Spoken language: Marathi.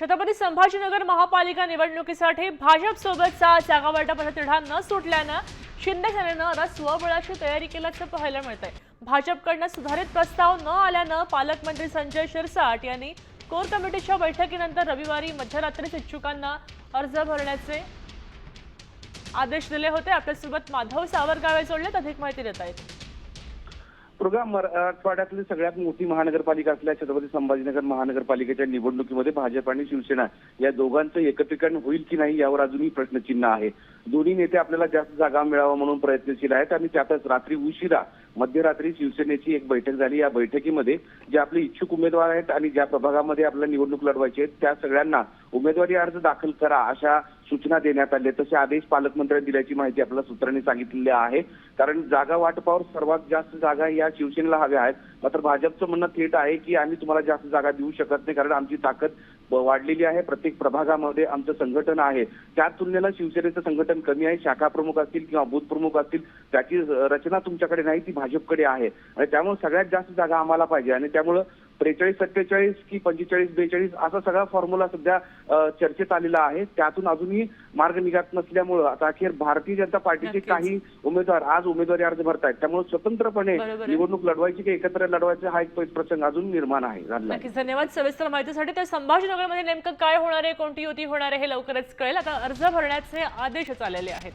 छत्रपती संभाजीनगर महापालिका निवडणुकीसाठी भाजपसोबतचा जागा वाटपाचा तिढा न सुटल्यानं शिंदे सेनेनं आता स्वबळाची तयारी केल्याचं पाहायला मिळतंय। भाजपकडनं सुधारित प्रस्ताव न आल्यानं पालकमंत्री संजय शिरसाट यांनी कोर कमिटीच्या बैठकीनंतर रविवारी मध्यरात्रीच इच्छुकांना अर्ज भरण्याचे आदेश दिले होते। आपल्यासोबत माधव सावरगावे जोडलेत, अधिक माहिती देत आहेत। मराठवाड्यातली सगळ्यात मोठी महानगरपालिका असलेल्या छत्रपती संभाजीनगर महानगरपालिकेच्या निवडणुकीमध्ये भाजप आणि शिवसेना या दोघांचं एकत्रीकरण होईल की नाही यावर अजूनही प्रश्नचिन्ह आहे। दोन्ही नेते आपल्याला जास्त जागा मिळावा म्हणून प्रयत्नशील आहेत आणि त्यातच रात्री उशिरा मध्यरात्री शिवसेनेची एक बैठक झाली। या बैठकीमध्ये जे आपले इच्छुक उमेदवार आहेत आणि ज्या प्रभागामध्ये आपल्याला निवडणूक लढवायची आहे त्या सगळ्यांना उमेदवारी अर्ज दाखल करा अशा सूचना देण्यात आल्या। तसे आदेश पालकमंत्र्यांनी दिल्याची माहिती आपल्याला सूत्रांनी सांगितलेली आहे। कारण जागा वाटपावर सर्वात जास्त जागा या शिवसेनेला हव्या आहेत, मात्र भाजपचं म्हणणं थेट आहे की आम्ही तुम्हाला जास्त जागा देऊ शकत नाही, कारण आमची ताकद वाढलेली आहे। प्रत्येक प्रभागामध्ये आमचं संघटन आहे, त्या तुलनेला शिवसेनेचं संघटन कमी आहे। शाखा प्रमुख असतील किंवा बूथ प्रमुख असतील त्याची रचना तुमच्याकडे नाही, ती भाजपकडे आहे आणि त्यामुळे सगळ्यात जास्त जागा आम्हाला पाहिजे आणि त्यामुळे 43-47 की 45-42 असा सगळा फॉर्म्युला सध्या चर्चेत आलेला आहे। त्यातून अजूनही मार्ग निघत नसल्यामुळे आता अखेर भारतीय जनता पार्टीचे काही उमेदवार आज उमेदवारी अर्ज भरतायत। त्यामुळे स्वतंत्रपणे निवडणूक लढवायची की एकत्र लढवायचं हा एक प्रसंग अजून निर्माण आहे। नक्कीच, धन्यवाद सविस्तर माहितीसाठी। तर संभाजीनगरमध्ये नेमकं काय होणार आहे, कोणती युती होणार आहे हे लवकरच कळेल। आता अर्ज भरण्याचे आदेश आलेले आहेत।